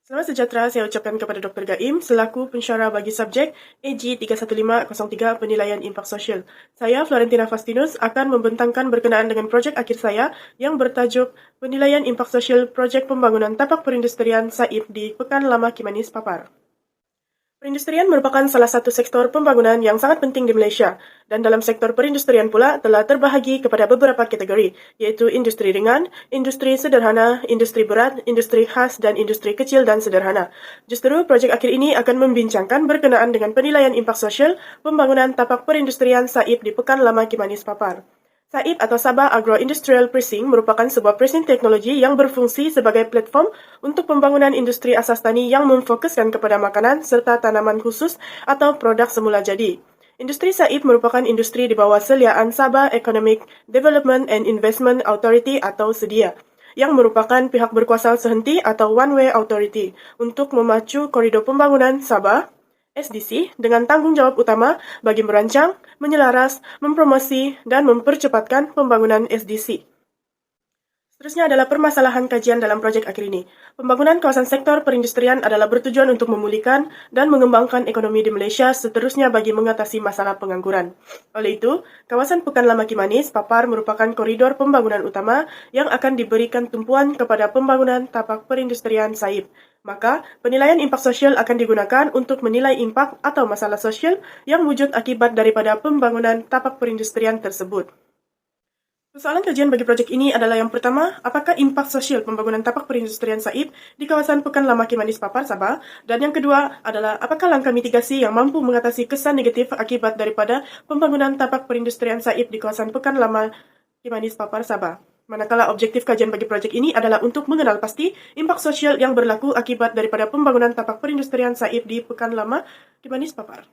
Selamat sejahtera saya ucapkan kepada Dr. Gaim selaku pensyarah bagi subjek AG 31503 Penilaian Impak Sosial. Saya, Florentina Fastinus, akan membentangkan berkenaan dengan projek akhir saya yang bertajuk Penilaian Impak Sosial Projek Pembangunan Tapak Perindustrian SAIP di Pekan Lama Kimanis Papar. Perindustrian merupakan salah satu sektor pembangunan yang sangat penting di Malaysia, dan dalam sektor perindustrian pula telah terbahagi kepada beberapa kategori, iaitu industri ringan, industri sederhana, industri berat, industri khas, dan industri kecil dan sederhana. Justru, projek akhir ini akan membincangkan berkenaan dengan penilaian impak sosial pembangunan tapak perindustrian SAIP di Pekan Lama Kimanis Papar. SAIP atau Sabah Agro-Industrial Precinct merupakan sebuah precinct teknologi yang berfungsi sebagai platform untuk pembangunan industri asas tani yang memfokuskan kepada makanan serta tanaman khusus atau produk semula jadi. Industri SAIP merupakan industri di bawah seliaan Sabah Economic Development and Investment Authority atau SEDIA, yang merupakan pihak berkuasa sehenti atau one-way authority untuk memacu koridor pembangunan Sabah SDC dengan tanggung jawab utama bagi merancang, menyelaras, mempromosi, dan mempercepatkan pembangunan SDC. Seterusnya adalah permasalahan kajian dalam projek akhir ini. Pembangunan kawasan sektor perindustrian adalah bertujuan untuk memulihkan dan mengembangkan ekonomi di Malaysia, seterusnya bagi mengatasi masalah pengangguran. Oleh itu, kawasan Pekan Lama Kimanis Papar merupakan koridor pembangunan utama yang akan diberikan tumpuan kepada pembangunan tapak perindustrian SAIP. Maka, penilaian impak sosial akan digunakan untuk menilai impak atau masalah sosial yang wujud akibat daripada pembangunan tapak perindustrian tersebut. Persoalan kajian bagi projek ini adalah yang pertama, apakah impak sosial pembangunan tapak perindustrian SAIP di kawasan Pekan Lama Kimanis Papar, Sabah? Dan yang kedua adalah apakah langkah mitigasi yang mampu mengatasi kesan negatif akibat daripada pembangunan tapak perindustrian SAIP di kawasan Pekan Lama Kimanis Papar, Sabah? Manakala objektif kajian bagi projek ini adalah untuk mengenal pasti impak sosial yang berlaku akibat daripada pembangunan tapak perindustrian SAIP di Pekan Lama Kimanis Papar.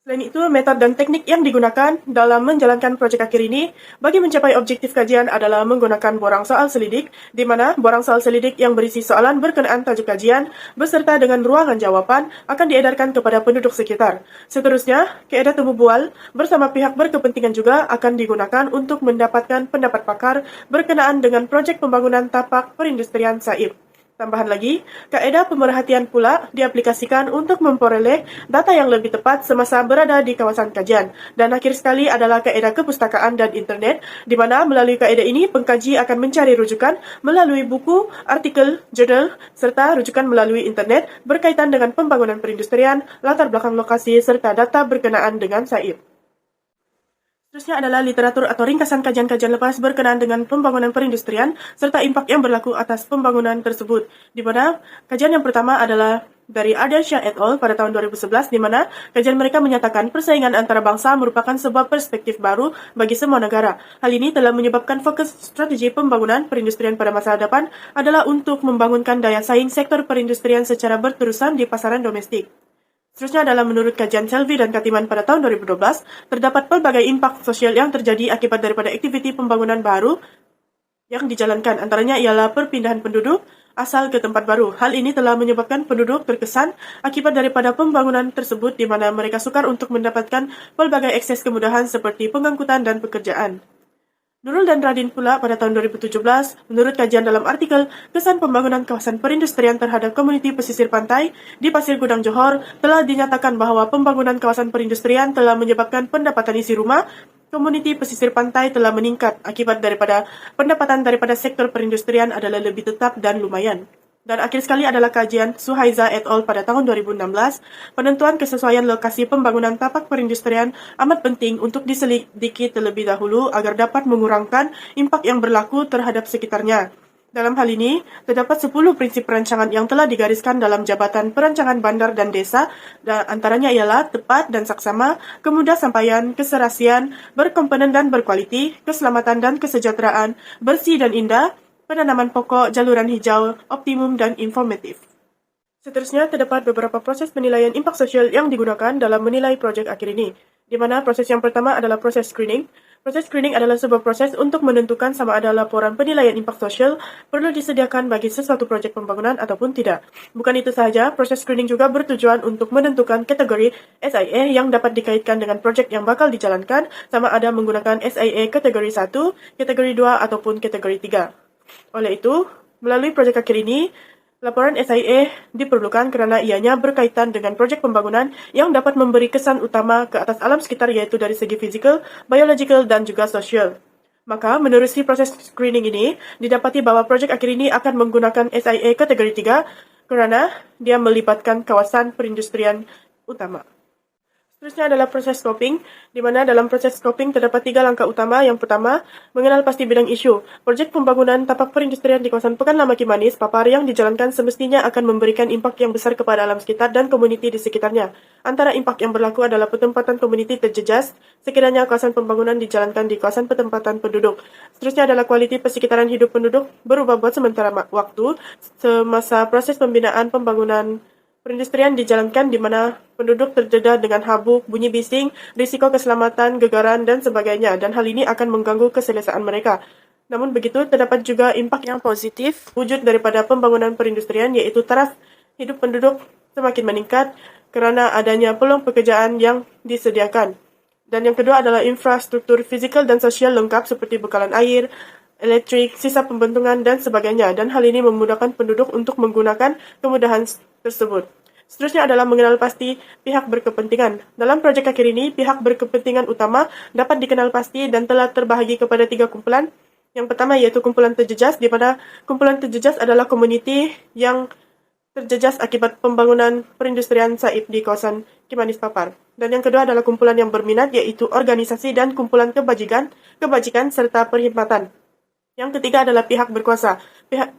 Selain itu, metode dan teknik yang digunakan dalam menjalankan projek akhir ini bagi mencapai objektif kajian adalah menggunakan borang soal selidik, di mana borang soal selidik yang berisi soalan berkenaan tajuk kajian beserta dengan ruangan jawapan akan diedarkan kepada penduduk sekitar. Seterusnya, kaedah temu bual bersama pihak berkepentingan juga akan digunakan untuk mendapatkan pendapat pakar berkenaan dengan projek pembangunan tapak perindustrian SAIP. Tambahan lagi, kaedah pemerhatian pula diaplikasikan untuk memperoleh data yang lebih tepat semasa berada di kawasan kajian. Dan akhir sekali adalah kaedah kepustakaan dan internet, di mana melalui kaedah ini pengkaji akan mencari rujukan melalui buku, artikel, jurnal, serta rujukan melalui internet berkaitan dengan pembangunan perindustrian, latar belakang lokasi, serta data berkenaan dengan SAIP. Seterusnya adalah literatur atau ringkasan kajian-kajian lepas berkenaan dengan pembangunan perindustrian serta impak yang berlaku atas pembangunan tersebut. Di mana kajian yang pertama adalah dari Ardeshah et al. Pada tahun 2011, di mana kajian mereka menyatakan persaingan antara bangsa merupakan sebuah perspektif baru bagi semua negara. Hal ini telah menyebabkan fokus strategi pembangunan perindustrian pada masa depan adalah untuk membangunkan daya saing sektor perindustrian secara berterusan di pasaran domestik. Seterusnya adalah menurut kajian Selvi dan Katiman pada tahun 2012, terdapat pelbagai impak sosial yang terjadi akibat daripada aktiviti pembangunan baru yang dijalankan. Antaranya ialah perpindahan penduduk asal ke tempat baru. Hal ini telah menyebabkan penduduk terkesan akibat daripada pembangunan tersebut di mana mereka sukar untuk mendapatkan pelbagai akses kemudahan seperti pengangkutan dan pekerjaan. Nurul dan Radin pula pada tahun 2017, menurut kajian dalam artikel Kesan Pembangunan Kawasan Perindustrian Terhadap Komuniti Pesisir Pantai di Pasir Gudang Johor, telah dinyatakan bahawa pembangunan kawasan perindustrian telah menyebabkan pendapatan isi rumah komuniti pesisir pantai telah meningkat akibat daripada pendapatan daripada sektor perindustrian adalah lebih tetap dan lumayan. Dan akhir sekali adalah kajian Suhaiza et al. Pada tahun 2016, penentuan kesesuaian lokasi pembangunan tapak perindustrian amat penting untuk diselidiki terlebih dahulu agar dapat mengurangkan impak yang berlaku terhadap sekitarnya. Dalam hal ini, terdapat 10 prinsip perancangan yang telah digariskan dalam Jabatan Perancangan Bandar dan Desa, dan antaranya ialah tepat dan saksama, kemudah sampaian, keserasian, berkomponen dan berkualiti, keselamatan dan kesejahteraan, bersih dan indah, penanaman pokok, jaluran hijau, optimum dan informatif. Seterusnya, terdapat beberapa proses penilaian impak sosial yang digunakan dalam menilai projek akhir ini, di mana proses yang pertama adalah proses screening. Proses screening adalah sebuah proses untuk menentukan sama ada laporan penilaian impak sosial perlu disediakan bagi sesuatu projek pembangunan ataupun tidak. Bukan itu sahaja, proses screening juga bertujuan untuk menentukan kategori SIA yang dapat dikaitkan dengan projek yang bakal dijalankan sama ada menggunakan SIA kategori 1, kategori 2 ataupun kategori 3. Oleh itu, melalui projek akhir ini, Laporan SIA diperlukan kerana ianya berkaitan dengan projek pembangunan yang dapat memberi kesan utama ke atas alam sekitar iaitu dari segi fizikal, biologikal dan juga sosial. Maka, menerusi proses screening ini, didapati bahawa projek akhir ini akan menggunakan SIA kategori 3 kerana dia melibatkan kawasan perindustrian utama. Seterusnya adalah proses scoping, di mana dalam proses scoping terdapat 3 langkah utama. Yang pertama, mengenal pasti bidang isu. Projek pembangunan tapak perindustrian di kawasan Pekan Lama Kimanis, Papar yang dijalankan semestinya akan memberikan impak yang besar kepada alam sekitar dan komuniti di sekitarnya. Antara impak yang berlaku adalah petempatan komuniti terjejas, sekiranya kawasan pembangunan dijalankan di kawasan petempatan penduduk. Seterusnya adalah kualiti persekitaran hidup penduduk berubah buat sementara waktu semasa proses pembinaan pembangunan perindustrian dijalankan di mana penduduk terdedah dengan habuk, bunyi bising, risiko keselamatan, gegaran, dan sebagainya, dan hal ini akan mengganggu keselesaan mereka. Namun begitu, terdapat juga impak yang positif wujud daripada pembangunan perindustrian, iaitu taraf hidup penduduk semakin meningkat kerana adanya peluang pekerjaan yang disediakan. Dan yang kedua adalah infrastruktur fizikal dan sosial lengkap seperti bekalan air, elektrik, sisa pembentungan, dan sebagainya, dan hal ini memudahkan penduduk untuk menggunakan kemudahan tersebut. Seterusnya adalah mengenal pasti pihak berkepentingan. Dalam projek akhir ini, pihak berkepentingan utama dapat dikenal pasti dan telah terbahagi kepada 3 kumpulan. Yang pertama iaitu kumpulan terjejas, di mana kumpulan terjejas adalah komuniti yang terjejas akibat pembangunan perindustrian Saib di kawasan Kimanis Papar. Dan yang kedua adalah kumpulan yang berminat, iaitu organisasi dan kumpulan kebajikan serta perkhidmatan. Yang ketiga adalah pihak berkuasa.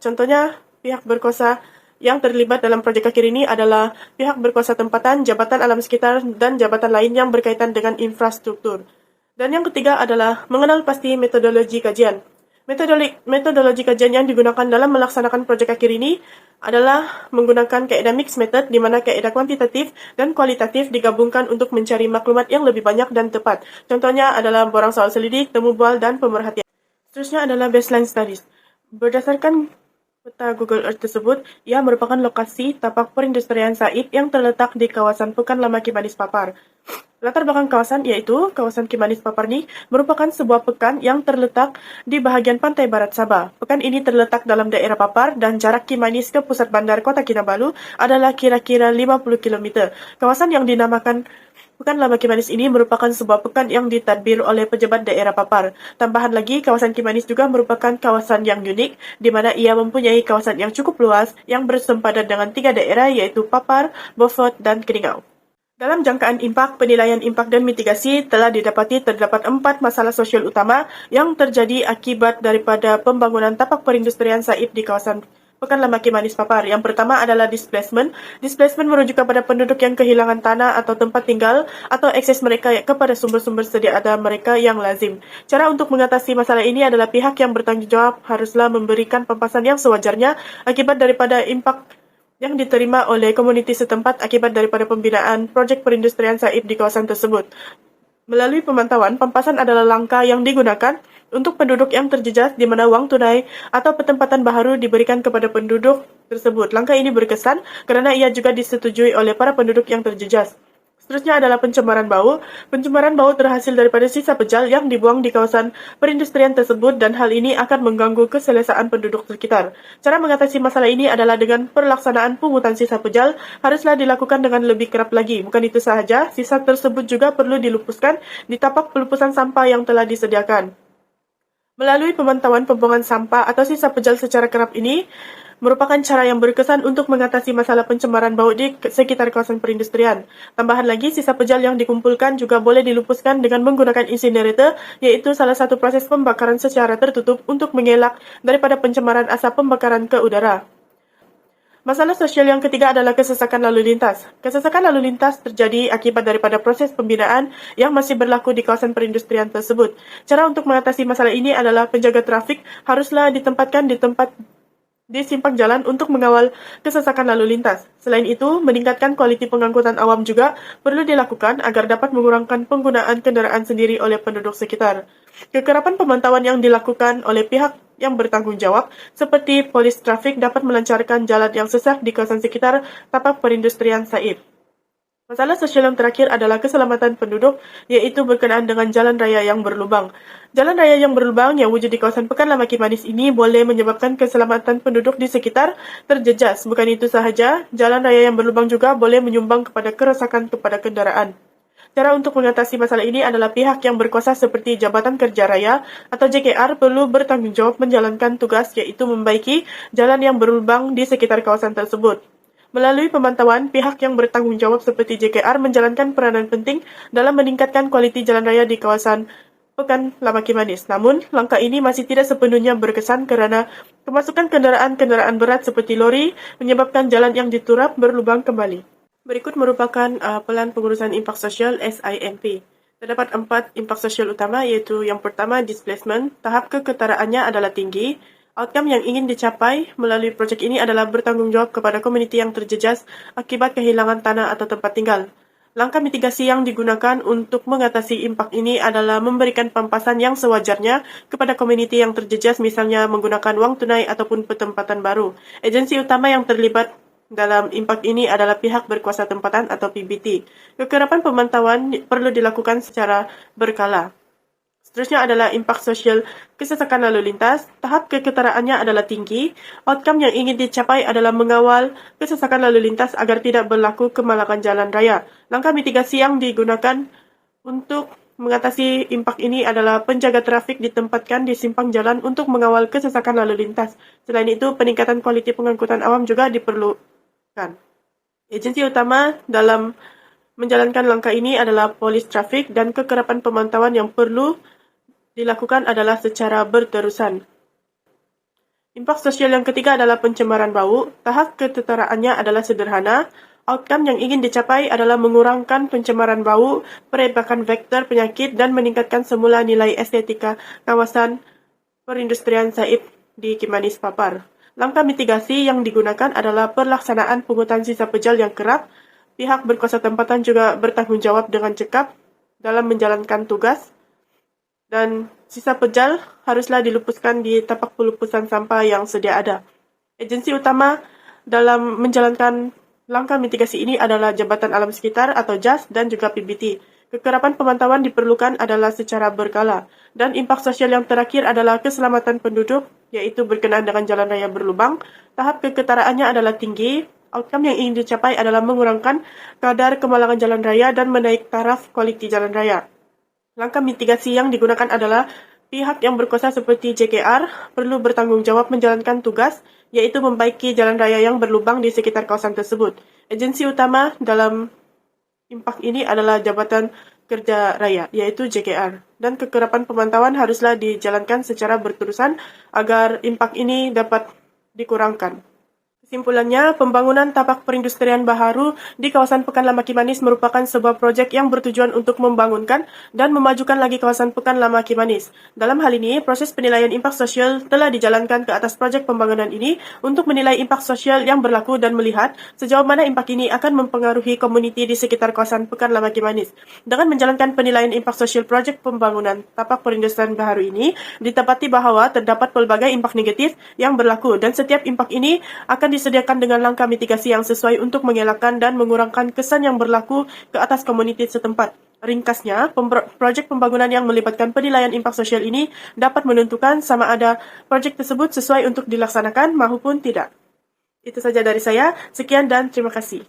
Contohnya, pihak berkuasa yang terlibat dalam projek akhir ini adalah pihak berkuasa tempatan, jabatan alam sekitar, dan jabatan lain yang berkaitan dengan infrastruktur. Dan yang ketiga adalah mengenal pasti metodologi kajian. Metodologi kajian yang digunakan dalam melaksanakan projek akhir ini adalah menggunakan kaedah mixed method, di mana kaedah kuantitatif dan kualitatif digabungkan untuk mencari maklumat yang lebih banyak dan tepat. Contohnya adalah borang soal selidik, temu bual, dan pemerhatian. Seterusnya adalah baseline studies. Berdasarkan peta Google Earth tersebut, ia merupakan lokasi tapak perindustrian Saib yang terletak di kawasan Pekan Lama Kimanis Papar. Latar belakang kawasan iaitu kawasan Kimanis Papar ini merupakan sebuah pekan yang terletak di bahagian pantai barat Sabah. Pekan ini terletak dalam daerah Papar dan jarak Kimanis ke pusat bandar kota Kinabalu adalah kira-kira 50 km. Kawasan yang dinamakan Pekan Lama Kimanis ini merupakan sebuah pekan yang ditadbir oleh pejabat daerah Papar. Tambahan lagi, kawasan Kimanis juga merupakan kawasan yang unik, di mana ia mempunyai kawasan yang cukup luas yang bersempadan dengan 3 daerah iaitu Papar, Beaufort, dan Keningau. Dalam jangkaan impak, penilaian impak dan mitigasi telah didapati terdapat 4 masalah sosial utama yang terjadi akibat daripada pembangunan tapak perindustrian Saib di kawasan Pekan Lama Kimanis Papar. Yang pertama adalah displacement. Displacement merujuk kepada penduduk yang kehilangan tanah atau tempat tinggal atau akses mereka kepada sumber-sumber sedia ada mereka yang lazim. Cara untuk mengatasi masalah ini adalah pihak yang bertanggungjawab haruslah memberikan pampasan yang sewajarnya akibat daripada impak yang diterima oleh komuniti setempat akibat daripada pembinaan projek perindustrian Saib di kawasan tersebut. Melalui pemantauan, pampasan adalah langkah yang digunakan untuk penduduk yang terjejas di mana wang tunai atau petempatan baharu diberikan kepada penduduk tersebut. Langkah ini berkesan kerana ia juga disetujui oleh para penduduk yang terjejas. Seterusnya adalah pencemaran bau. Pencemaran bau terhasil daripada sisa pejal yang dibuang di kawasan perindustrian tersebut dan hal ini akan mengganggu keselesaan penduduk sekitar. Cara mengatasi masalah ini adalah dengan pelaksanaan pungutan sisa pejal haruslah dilakukan dengan lebih kerap lagi. Bukan itu sahaja, sisa tersebut juga perlu dilupuskan di tapak pelupusan sampah yang telah disediakan. Melalui pemantauan pembuangan sampah atau sisa pejal secara kerap ini merupakan cara yang berkesan untuk mengatasi masalah pencemaran bau di sekitar kawasan perindustrian. Tambahan lagi, sisa pejal yang dikumpulkan juga boleh dilupuskan dengan menggunakan incinerator, iaitu salah satu proses pembakaran secara tertutup untuk mengelak daripada pencemaran asap pembakaran ke udara. Masalah sosial yang ketiga adalah kesesakan lalu lintas. Kesesakan lalu lintas terjadi akibat daripada proses pembinaan yang masih berlaku di kawasan perindustrian tersebut. Cara untuk mengatasi masalah ini adalah penjaga trafik haruslah ditempatkan di simpang jalan untuk mengawal kesesakan lalu lintas. Selain itu, meningkatkan kualiti pengangkutan awam juga perlu dilakukan agar dapat mengurangkan penggunaan kenderaan sendiri oleh penduduk sekitar. Kekerapan pemantauan yang dilakukan oleh pihak yang bertanggung jawab, seperti polis trafik dapat melancarkan jalan yang sesak di kawasan sekitar tapak perindustrian Saib. Masalah sosial yang terakhir adalah keselamatan penduduk, yaitu berkenaan dengan jalan raya yang berlubang. Jalan raya yang berlubang yang wujud di kawasan Pekan Lamaki Manis ini boleh menyebabkan keselamatan penduduk di sekitar terjejas. Bukan itu sahaja, jalan raya yang berlubang juga boleh menyumbang kepada kerosakan kepada kendaraan. Cara untuk mengatasi masalah ini adalah pihak yang berkuasa seperti Jabatan Kerja Raya atau JKR perlu bertanggungjawab menjalankan tugas, yaitu membaiki jalan yang berlubang di sekitar kawasan tersebut. Melalui pemantauan, pihak yang bertanggung jawab seperti JKR menjalankan peranan penting dalam meningkatkan kualiti jalan raya di kawasan Pekan Lamaki Manis. Namun, langkah ini masih tidak sepenuhnya berkesan kerana kemasukan kendaraan-kendaraan berat seperti lori menyebabkan jalan yang diturap berlubang kembali. Berikut merupakan Pelan Pengurusan Impak Sosial SIMP. Terdapat 4 impak sosial utama, iaitu yang pertama, displacement. Tahap keketaraannya adalah tinggi. Outcome yang ingin dicapai melalui projek ini adalah bertanggungjawab kepada komuniti yang terjejas akibat kehilangan tanah atau tempat tinggal. Langkah mitigasi yang digunakan untuk mengatasi impak ini adalah memberikan pampasan yang sewajarnya kepada komuniti yang terjejas, misalnya menggunakan wang tunai ataupun petempatan baru. Agensi utama yang terlibat dalam impak ini adalah pihak berkuasa tempatan atau PBT. Kekerapan pemantauan perlu dilakukan secara berkala. Seterusnya adalah impak sosial kesesakan lalu lintas. Tahap keketaraannya adalah tinggi. Outcome yang ingin dicapai adalah mengawal kesesakan lalu lintas agar tidak berlaku kemalangan jalan raya. Langkah mitigasi yang digunakan untuk mengatasi impak ini adalah penjaga trafik ditempatkan di simpang jalan untuk mengawal kesesakan lalu lintas. Selain itu, peningkatan kualiti pengangkutan awam juga diperlukan. Agensi utama dalam menjalankan langkah ini adalah polis trafik, dan kekerapan pemantauan yang perlu dilakukan adalah secara berterusan. Impak sosial yang ketiga adalah pencemaran bau. Tahap ketetaraannya adalah sederhana. Outcome yang ingin dicapai adalah mengurangkan pencemaran bau, perebakan vektor penyakit, dan meningkatkan semula nilai estetika kawasan perindustrian Said di Kimanis Papar. Langkah mitigasi yang digunakan adalah pelaksanaan pungutan sisa pejal yang kerap. Pihak berkuasa tempatan juga bertanggung jawab dengan cekap dalam menjalankan tugas, dan sisa pejal haruslah dilupuskan di tapak pelupusan sampah yang sedia ada. Agensi utama dalam menjalankan langkah mitigasi ini adalah Jabatan Alam Sekitar atau JAS dan juga PBT. Kekerapan pemantauan diperlukan adalah secara berkala. Dan impak sosial yang terakhir adalah keselamatan penduduk, yaitu berkenaan dengan jalan raya berlubang. Tahap keketaraannya adalah tinggi. Outcome yang ingin dicapai adalah mengurangkan kadar kemalangan jalan raya dan menaik taraf kualiti jalan raya. Langkah mitigasi yang digunakan adalah pihak yang berkuasa seperti JKR perlu bertanggung jawab menjalankan tugas, yaitu membaiki jalan raya yang berlubang di sekitar kawasan tersebut. Agensi utama dalam impak ini adalah Jabatan Kerja Raya, yaitu JKR. Dan kekerapan pemantauan haruslah dijalankan secara berterusan agar impak ini dapat dikurangkan. Kesimpulannya, pembangunan tapak perindustrian baharu di kawasan Pekan Lamaki Manis merupakan sebuah projek yang bertujuan untuk membangunkan dan memajukan lagi kawasan Pekan Lamaki Manis. Dalam hal ini, proses penilaian impak sosial telah dijalankan ke atas projek pembangunan ini untuk menilai impak sosial yang berlaku dan melihat sejauh mana impak ini akan mempengaruhi komuniti di sekitar kawasan Pekan Lamaki Manis. Dengan menjalankan penilaian impak sosial projek pembangunan tapak perindustrian baharu ini, ditepati bahawa terdapat pelbagai impak negatif yang berlaku, dan setiap impak ini akan disediakan dengan langkah mitigasi yang sesuai untuk mengelakkan dan mengurangkan kesan yang berlaku ke atas komuniti setempat. Ringkasnya, projek pembangunan yang melibatkan penilaian impak sosial ini dapat menentukan sama ada projek tersebut sesuai untuk dilaksanakan maupun tidak. Itu saja dari saya. Sekian dan terima kasih.